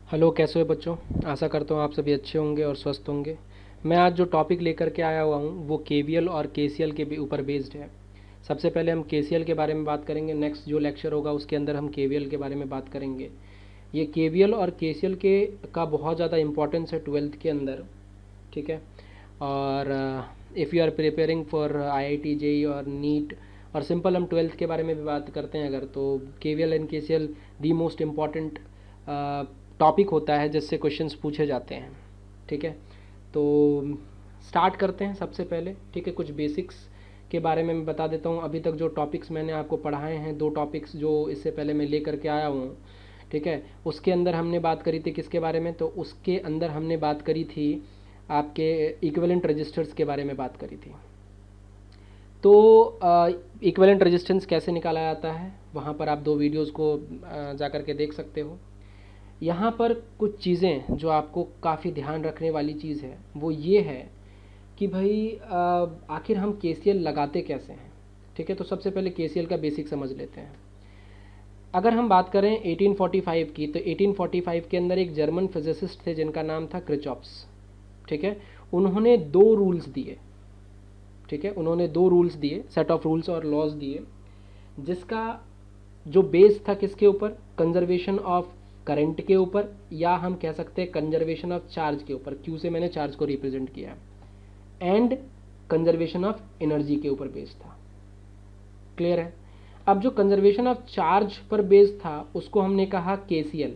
Hello, कैसे हो बच्चों। आशा करता हूँ आप सभी अच्छे होंगे और स्वस्थ होंगे। मैं आज जो टॉपिक लेकर के आया हुआ हूँ वो केवीएल और केसीएल के ऊपर बेस्ड है। सबसे पहले हम केसीएल के बारे में बात करेंगे, नेक्स्ट जो लेक्चर होगा उसके अंदर हम केवीएल के बारे में बात करेंगे। ये केवीएल और केसीएल के का बहुत ज़्यादा इंपॉर्टेंस है ट्वेल्थ के अंदर, ठीक है। और if you are preparing for IIT JEE और नीट, और सिंपल हम ट्वेल्थ के बारे में भी बात करते हैं अगर, तो KVL and KCL the most important topic होता है जिससे क्वेश्चंस पूछे जाते हैं, ठीक है। तो स्टार्ट करते हैं सबसे पहले, ठीक है। कुछ बेसिक्स के बारे में मैं बता देता हूँ। अभी तक जो टॉपिक्स मैंने आपको पढ़ाए हैं, 2 टॉपिक्स जो इससे पहले मैं ले करके आया हूँ, ठीक है, उसके अंदर हमने बात करी थी किसके बारे में, तो उसके अंदर हमने बात करी थी आपके इक्विवेलेंट रजिस्टर्स के बारे में बात करी थी। तो इक्विवेलेंट रेजिस्टेंस कैसे निकाला जाता है, वहाँ पर आप 2 वीडियोज़ को जा कर के देख सकते हो। यहाँ पर कुछ चीज़ें जो आपको काफ़ी ध्यान रखने वाली चीज़ है वो ये है कि भाई आखिर हम केसीएल लगाते कैसे हैं, ठीक है। तो सबसे पहले केसीएल का बेसिक समझ लेते हैं। अगर हम बात करें 1845 की, तो 1845 के अंदर एक जर्मन फिजिसिस्ट थे जिनका नाम था क्रिचॉप्स, ठीक है। उन्होंने 2 रूल्स दिए, ठीक है। उन्होंने 2 रूल्स दिए, सेट ऑफ रूल्स और लॉज दिए, जिसका जो बेस था किसके ऊपर, कंजर्वेशन ऑफ करंट के ऊपर, या हम कह सकते हैं कंजर्वेशन ऑफ चार्ज के ऊपर। क्यू से मैंने चार्ज को रिप्रेजेंट किया, एंड कंजर्वेशन ऑफ एनर्जी के ऊपर बेस था। क्लियर है। अब जो कंजर्वेशन ऑफ चार्ज पर बेस था उसको हमने कहा केसीएल,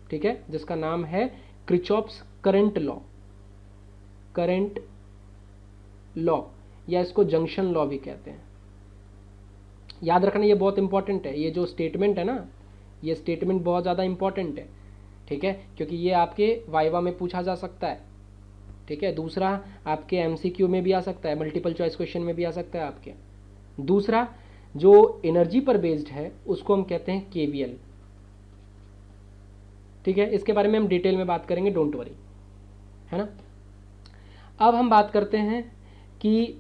ठीक है, जिसका नाम है क्रिचॉप्स करंट लॉ, करंट लॉ, या इसको जंक्शन लॉ भी कहते हैं। याद रखना, ये बहुत इंपॉर्टेंट है। ये जो स्टेटमेंट है ना, ये स्टेटमेंट बहुत ज़्यादा इंपॉर्टेंट है, ठीक है, क्योंकि ये आपके वाइवा में पूछा जा सकता है, ठीक है। दूसरा, आपके एमसीक्यू में भी आ सकता है, मल्टीपल चॉइस क्वेश्चन में भी आ सकता है आपके। दूसरा, जो एनर्जी पर बेस्ड है उसको हम कहते हैं केवीएल, ठीक है। इसके बारे में हम डिटेल में बात करेंगे, डोंट वरी, है ना। अब हम बात करते हैं कि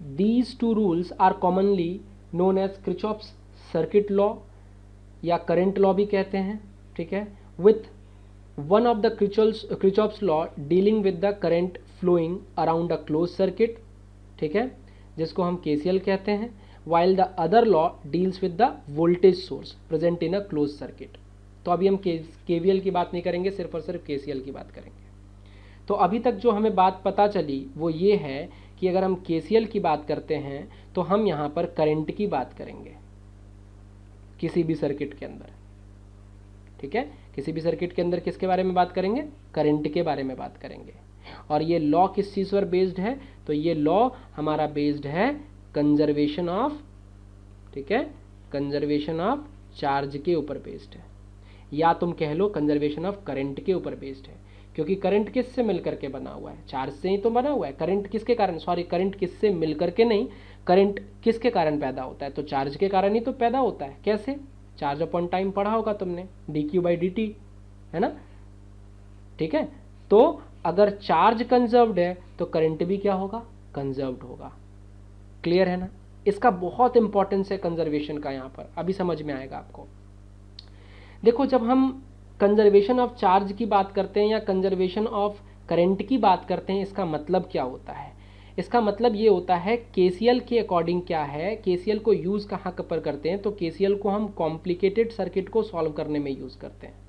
these 2 rules are commonly known as Kirchhoff's circuit law या करंट लॉ भी कहते हैं, ठीक है, with one of the Kirchhoff's law dealing with the current flowing around a close circuit, ठीक है, जिसको हम केसीएल कहते हैं, while the other law deals with the voltage source present in a closed circuit। तो अभी हम केवीएल की बात नहीं करेंगे, सिर्फ और सिर्फ केसीएल की बात करेंगे। तो अभी तक जो हमें बात पता चली वो ये है कि अगर हम केसीएल की बात करते हैं तो हम यहाँ पर करंट की बात करेंगे किसी भी सर्किट के अंदर, ठीक है। किसी भी सर्किट के अंदर किसके बारे में बात करेंगे, करंट के बारे में बात करेंगे। और ये लॉ किस चीज़ पर बेस्ड है, तो ये लॉ हमारा बेस्ड है कंजर्वेशन ऑफ, ठीक है, कंजर्वेशन ऑफ चार्ज के ऊपर बेस्ड है, या तुम कह लो कंजर्वेशन ऑफ करंट के ऊपर बेस्ड है। क्योंकि करंट किससे मिलकर के बना हुआ है, चार्ज से ही तो बना हुआ है। करंट किसके कारण, सॉरी, करंट किससे मिलकर के नहीं, करंट किसके कारण पैदा होता है, तो चार्ज के कारण ही तो पैदा होता है। कैसे, चार्ज अपॉन टाइम पढ़ा होगा तुमने, dq/dt, है ना, ठीक है। तो अगर चार्ज कंजर्व्ड है तो करंट भी क्या होगा, कंजर्व्ड होगा। क्लियर है ना। इसका बहुत इंपॉर्टेंस है कंजर्वेशन का, यहाँ पर अभी समझ में आएगा आपको। देखो, जब हम कंजर्वेशन ऑफ चार्ज की बात करते हैं या कंजर्वेशन ऑफ करंट की बात करते हैं, इसका मतलब क्या होता है, इसका मतलब ये होता है केसीएल के अकॉर्डिंग क्या है, केसीएल को यूज़ कहाँ पर करते हैं, तो केसीएल को हम कॉम्प्लिकेटेड सर्किट को सॉल्व करने में यूज़ करते हैं।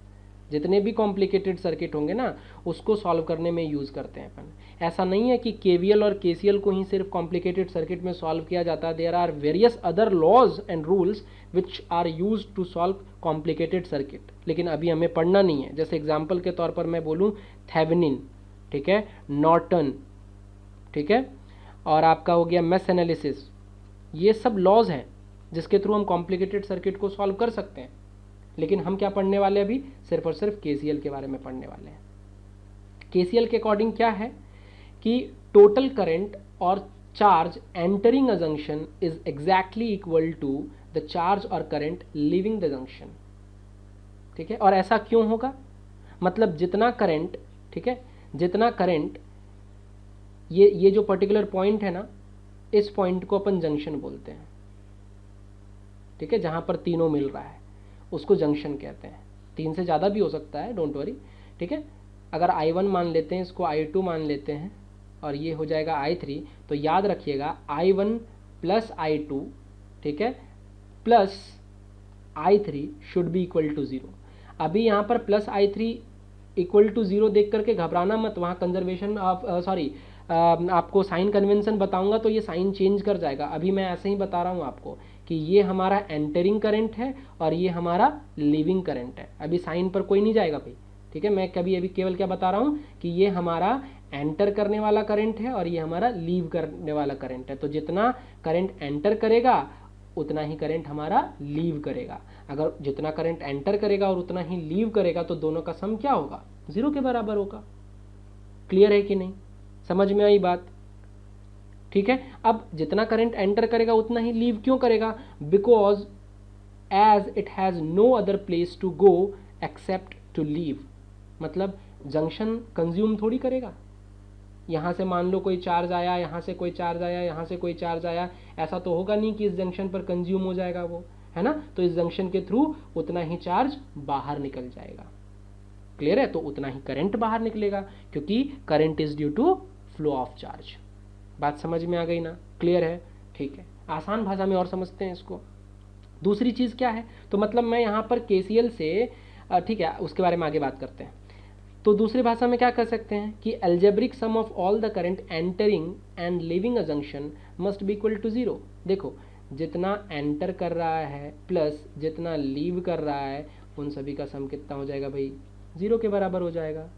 जितने भी कॉम्प्लिकेटेड सर्किट होंगे ना उसको सॉल्व करने में यूज़ करते हैं अपन। ऐसा नहीं है कि केवीएल और केसीएल को ही सिर्फ कॉम्प्लिकेटेड सर्किट में सॉल्व किया जाता है। There are various other laws and rules which are use to solve complicated circuit, लेकिन अभी हमें पढ़ना नहीं है। जैसे एग्जाम्पल के तौर पर मैं बोलूँ, थेवेनिन, ठीक है, नॉर्टन, ठीक है, और आपका हो गया मेश एनालिसिस, ये सब लॉज हैं जिसके थ्रू हम कॉम्प्लिकेटेड सर्किट को सॉल्व कर सकते हैं। लेकिन हम क्या पढ़ने वाले अभी, सिर्फ और सिर्फ केसीएल के बारे में पढ़ने वाले हैं। केसीएल के अकॉर्डिंग क्या है कि टोटल करंट और charge entering a junction is exactly equal to the charge और करंट लीविंग द जंक्शन, ठीक है। और ऐसा क्यों होगा, मतलब जितना करंट, ठीक है, जितना करंट, ये जो पर्टिकुलर पॉइंट है ना, इस पॉइंट को अपन जंक्शन बोलते हैं, ठीक है, जहां पर तीनों मिल रहा है उसको जंक्शन कहते हैं। 3 से ज़्यादा भी हो सकता है, डोंट वरी, ठीक है। अगर I1 मान लेते हैं, इसको I2 मान लेते हैं और ये हो जाएगा I3, तो याद रखिएगा I1 प्लस I2, ठीक है, plus I3 should be equal to 0। अभी यहाँ पर प्लस I3 इक्वल टू 0 देख करके घबराना मत, वहाँ कंजर्वेशन ऑफ आपको साइन कन्वेंशन बताऊंगा तो ये साइन चेंज कर जाएगा। अभी मैं ऐसे ही बता रहा हूँ आपको कि ये हमारा एंटरिंग करंट है और ये हमारा लीविंग करंट है। अभी साइन पर कोई नहीं जाएगा भाई, ठीक है। मैं अभी केवल क्या बता रहा हूँ कि ये हमारा एंटर करने वाला करंट है और ये हमारा लीव करने वाला करंट है। तो जितना करंट एंटर करेगा उतना ही करंट हमारा लीव करेगा। अगर जितना करंट एंटर करेगा और उतना ही लीव करेगा तो दोनों का सम क्या होगा, 0 के बराबर होगा। क्लियर है कि नहीं, समझ में आई बात, ठीक है। अब जितना करंट एंटर करेगा उतना ही लीव क्यों करेगा, because as it has no other place to go except to leave. मतलब जंक्शन कंज्यूम थोड़ी करेगा, यहाँ से मान लो कोई चार्ज आया, यहाँ से कोई चार्ज आया, यहाँ से कोई चार्ज आया, ऐसा तो होगा नहीं कि इस जंक्शन पर कंज्यूम हो जाएगा वो, है ना। तो इस जंक्शन के थ्रू उतना ही चार्ज बाहर निकल जाएगा। क्लियर है, तो उतना ही करंट बाहर निकलेगा क्योंकि current is due to flow of charge. बात समझ में आ गई ना, क्लियर है, ठीक है। आसान भाषा में और समझते हैं इसको। दूसरी चीज़ क्या है, तो मतलब मैं यहाँ पर KCL से, ठीक है, उसके बारे में आगे बात करते हैं। तो दूसरी भाषा में क्या कर सकते हैं कि algebraic sum of all the current entering and leaving a junction must be equal to 0। देखो, जितना एंटर कर रहा है प्लस जितना लीव कर रहा है उन सभी का सम कितना हो जाएगा भाई, 0 के बराबर हो जाएगा।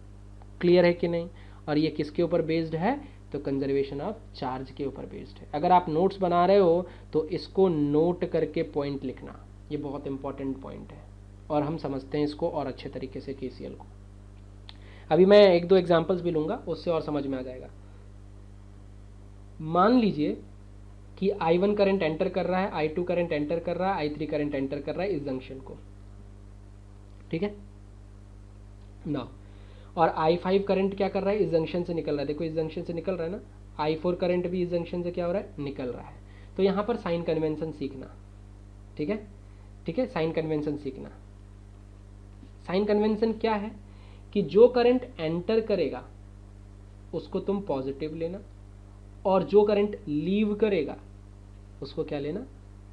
क्लियर है कि नहीं। और ये किसके ऊपर बेस्ड है, तो कंजर्वेशन ऑफ चार्ज के ऊपर बेस्ड है। अगर आप नोट्स बना रहे हो तो इसको नोट करके पॉइंट लिखना, ये बहुत इंपॉर्टेंट पॉइंट है और हम समझते हैं इसको और अच्छे तरीके से KCL को। अभी मैं 1-2 एग्जांपल्स भी लूंगा, उससे और समझ में आ जाएगा। मान लीजिए कि I1 करंट एंटर कर रहा है, I2 करंट एंटर कर रहा है, I3 करंट एंटर कर रहा है इस जंक्शन को, ठीक है ना। और I5 करंट क्या कर रहा है, इस जंक्शन से निकल रहा है। देखो इस जंक्शन से निकल रहा है ना। I4 करंट भी इस जंक्शन से क्या हो रहा है, निकल रहा है। तो यहाँ पर साइन कन्वेंशन सीखना, ठीक है, ठीक है, साइन कन्वेंशन सीखना। साइन कन्वेंशन क्या है कि जो करंट एंटर करेगा उसको तुम पॉजिटिव लेना और जो करंट लीव करेगा उसको क्या लेना,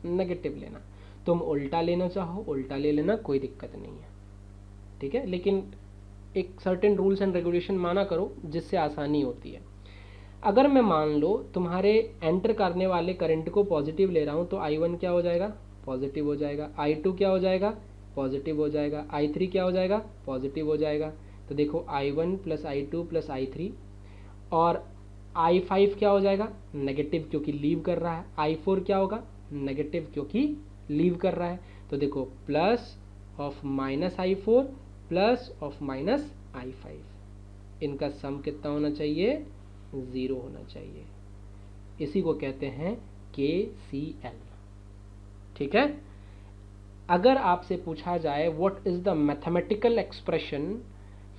नेगेटिव लेना। तुम उल्टा लेना चाहो उल्टा ले लेना, कोई दिक्कत नहीं है, ठीक है। लेकिन एक सर्टेन रूल्स एंड रेगुलेशन माना करो जिससे आसानी होती है। अगर मैं मान लो तुम्हारे एंटर करने वाले करंट को पॉजिटिव ले रहा हूँ तो I1 क्या हो जाएगा, पॉजिटिव हो जाएगा। I2 क्या हो जाएगा, पॉजिटिव हो जाएगा। I3 क्या हो जाएगा, पॉजिटिव हो जाएगा। तो देखो I1 plus I2 plus I3 और I5 क्या हो जाएगा, नेगेटिव क्योंकि लीव कर रहा है। I4 क्या होगा, नेगेटिव क्योंकि लीव कर रहा है। तो देखो plus of minus I4 plus of minus I5, इनका सम कितना होना चाहिए, 0 होना चाहिए। इसी को कहते हैं KCL, ठीक है। अगर आपसे पूछा जाए what is the mathematical expression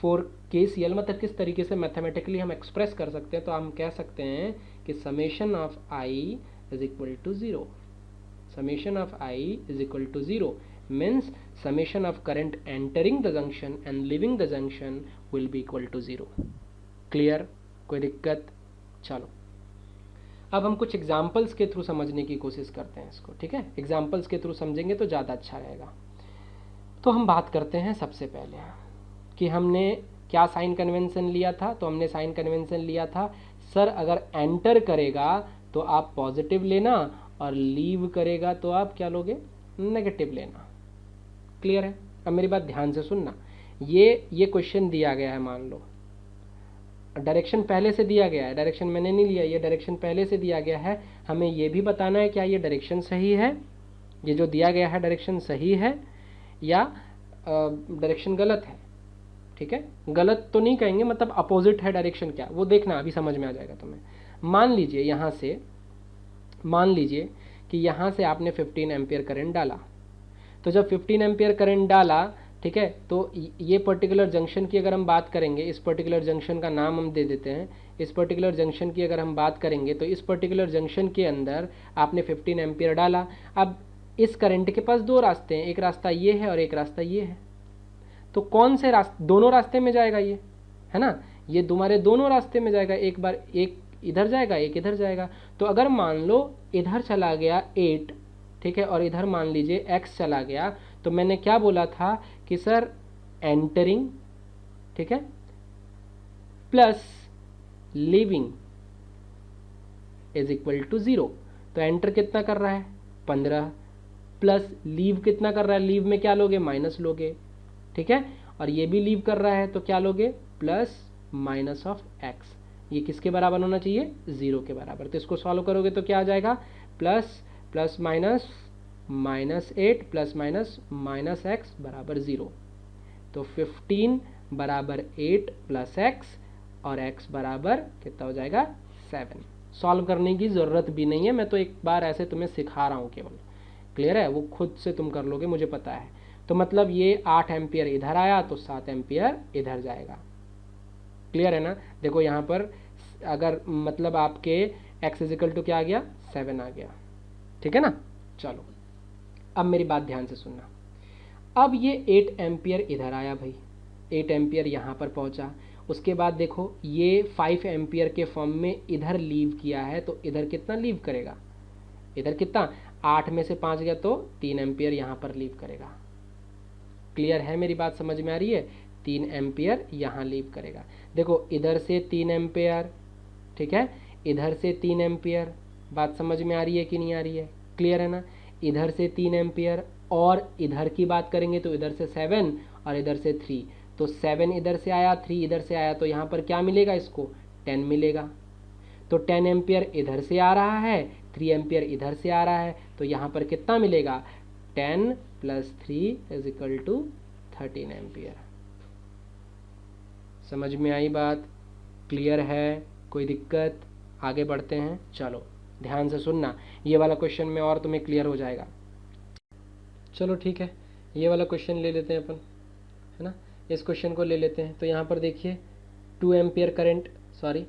for KCL, मतलब किस तरीके से मैथमेटिकली हम एक्सप्रेस कर सकते हैं, तो हम कह सकते हैं कि summation of I is equal to 0। Summation of I is equal to 0 means summation of current entering the junction and leaving the junction will be equal to 0। Clear, कोई दिक्कत। चलो अब हम कुछ एग्जाम्पल्स के थ्रू समझने की कोशिश करते हैं इसको, ठीक है। एग्जाम्पल्स के थ्रू समझेंगे तो ज़्यादा अच्छा रहेगा। तो हम बात करते हैं सबसे पहले कि हमने क्या साइन कन्वेंशन लिया था। तो हमने साइन कन्वेंशन लिया था, सर अगर एंटर करेगा तो आप पॉजिटिव लेना और लीव करेगा तो आप क्या लोगे, नेगेटिव लेना। क्लियर है। अब मेरी बात ध्यान से सुनना, ये क्वेश्चन दिया गया है, मान लो डायरेक्शन पहले से दिया गया है, डायरेक्शन मैंने नहीं लिया, ये डायरेक्शन पहले से दिया गया है। हमें ये भी बताना है क्या ये डायरेक्शन सही है, ये जो दिया गया है डायरेक्शन सही है या डायरेक्शन गलत है, ठीक है। गलत तो नहीं कहेंगे, मतलब अपोजिट है डायरेक्शन, क्या वो देखना, अभी समझ में आ जाएगा तुम्हें। मान लीजिए यहाँ से, मान लीजिए कि यहाँ से आपने 15 एम्पियर करंट डाला। तो जब 15 एम्पियर करंट डाला, ठीक है, तो ये पर्टिकुलर जंक्शन की अगर हम बात करेंगे, इस पर्टिकुलर जंक्शन का नाम हम दे देते हैं। इस पर्टिकुलर जंक्शन की अगर हम बात करेंगे तो इस पर्टिकुलर जंक्शन के अंदर आपने 15 एम्पियर डाला। अब इस करंट के पास दो रास्ते हैं, एक रास्ता ये है और एक रास्ता ये है। तो कौन से रास्ते, दोनों रास्ते में जाएगा ये, है ना, ये तुम्हारे दोनों रास्ते में जाएगा, एक बार एक इधर जाएगा एक इधर जाएगा। तो अगर मान लो इधर चला गया 8, ठीक है, और इधर मान लीजिए x चला गया, तो मैंने क्या बोला था कि सर एंटरिंग, ठीक है, plus leaving is equal to 0। तो एंटर कितना कर रहा है 15, प्लस लीव कितना कर रहा है, लीव में क्या लोगे माइनस लोगे, ठीक है, और ये भी लीव कर रहा है तो क्या लोगे प्लस माइनस ऑफ x। ये किसके बराबर होना चाहिए 0 के बराबर। तो इसको सॉल्व करोगे तो क्या आ जाएगा plus plus minus minus 8 plus minus minus x बराबर 0। तो 15 बराबर 8 प्लस x और x बराबर कितना हो जाएगा 7। सॉल्व करने की ज़रूरत भी नहीं है, मैं तो एक बार ऐसे तुम्हें सिखा रहा हूँ केवल, क्लियर है, वो खुद से तुम कर लोगे मुझे पता है। तो मतलब ये 8 एम्पियर इधर आया तो 7 एम्पियर इधर जाएगा, क्लियर है ना। देखो यहाँ पर अगर मतलब आपके x इजिकल टू क्या आ गया 7 आ गया, ठीक है ना। चलो अब मेरी बात ध्यान से सुनना, अब ये 8 एम्पियर इधर आया भाई, 8 एम्पियर यहाँ पर पहुँचा, उसके बाद देखो ये 5 एम्पियर के फॉर्म में इधर लीव किया है, तो इधर कितना लीव करेगा, इधर कितना 8 में से 5 गया तो 3 एम्पियर यहाँ पर लीव करेगा। क्लियर है, मेरी बात समझ में आ रही है, 3 एम्पियर यहाँ लीव करेगा। देखो इधर से 3 एम्पियर, ठीक है, इधर से 3 एम्पियर, बात समझ में आ रही है कि नहीं आ रही है, क्लियर है ना। इधर से 3 एम्पियर और इधर की बात करेंगे तो इधर से 7 और इधर से 3, तो 7 इधर से आया 3 इधर से आया, तो यहाँ पर क्या मिलेगा इसको 10 मिलेगा। तो 10 एम्पियर इधर से आ रहा है, 3 एम्पियर इधर से आ रहा है, तो यहाँ पर कितना मिलेगा 10 plus 3 is equal to 13 ampere. समझ में आई बात, क्लियर है, कोई दिक्कत, आगे बढ़ते हैं। चलो ध्यान से सुनना, ये वाला क्वेश्चन में और तुम्हें क्लियर हो जाएगा। चलो ठीक है, ये वाला क्वेश्चन ले लेते हैं अपन, है ना, इस क्वेश्चन को ले लेते हैं। तो यहाँ पर देखिए 2 एम्पियर करंट, सॉरी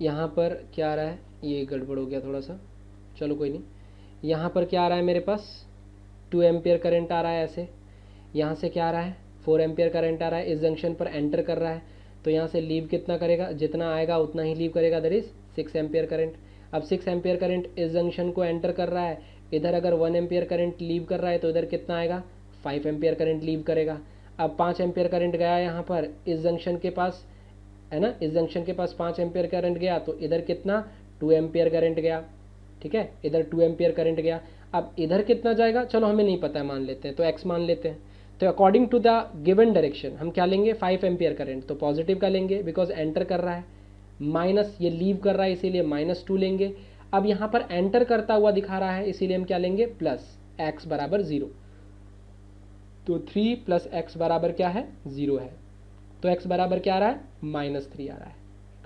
यहाँ पर क्या आ रहा है, ये गड़बड़ हो गया थोड़ा सा, चलो कोई नहीं। यहाँ पर क्या आ रहा है मेरे पास 2 एम्पियर करंट आ रहा है ऐसे, यहाँ से क्या आ रहा है 4 एम्पियर करंट आ रहा है, इस जंक्शन पर एंटर कर रहा है, तो यहाँ से लीव कितना करेगा, जितना आएगा उतना ही लीव करेगा, दैट इज 6 एम्पियर करंट। अब 6 एम्पियर करंट इस जंक्शन को एंटर कर रहा है, इधर अगर 1 एम्पियर करंट लीव कर रहा है तो इधर कितना आएगा 5 एम्पियर करंट लीव करेगा। अब 5 एम्पियर करंट गया यहाँ पर इस जंक्शन के पास, है ना, इस जंक्शन के पास 5 एम्पियर करंट गया, तो इधर कितना 2 एम्पियर करंट गया, ठीक है, इधर 2 एम्पियर करंट गया। अब इधर कितना जाएगा, चलो हमें नहीं पता है, मान लेते हैं, तो x मान लेते हैं। तो according to the given direction हम क्या लेंगे 5 एम्पियर करंट, तो पॉजिटिव का लेंगे बिकॉज एंटर कर रहा है, माइनस ये लीव कर रहा है इसीलिए -2 लेंगे। अब यहाँ पर एंटर करता हुआ दिखा रहा है इसीलिए हम क्या लेंगे प्लस x बराबर 0, तो 3 प्लस x बराबर क्या है 0 है, तो x बराबर क्या आ रहा है -3 आ रहा है,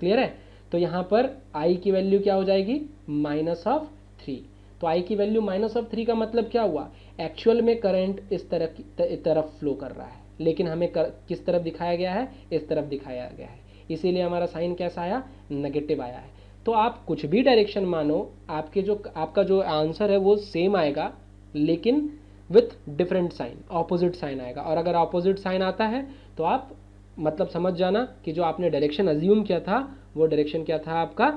क्लियर है। तो यहाँ पर i की वैल्यू क्या हो जाएगी -3। तो i की वैल्यू -3 का मतलब क्या हुआ, एक्चुअल में करंट इस तरफ फ्लो कर रहा है, लेकिन हमें किस तरफ दिखाया गया है, इस तरफ दिखाया गया है, इसीलिए हमारा साइन कैसा आया नेगेटिव आया है। तो आप कुछ भी डायरेक्शन मानो, आपका जो आंसर है वो सेम आएगा, लेकिन with different sign, opposite sign आएगा। और अगर ऑपोजिट साइन आता है तो आप मतलब समझ जाना कि जो आपने डायरेक्शन अज्यूम किया था वो डायरेक्शन क्या था आपका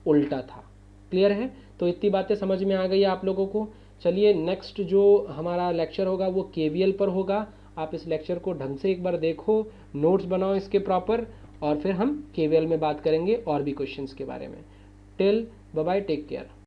उल्टा था, क्लियर है। तो इतनी बातें समझ में आ गई आप लोगों को। चलिए नेक्स्ट जो हमारा लेक्चर होगा वो केवीएल पर होगा। आप इस लेक्चर को ढंग से एक बार देखो, नोट्स बनाओ इसके प्रॉपर, और फिर हम केवीएल में बात करेंगे और भी क्वेश्चंस के बारे में। Till bye bye, take care.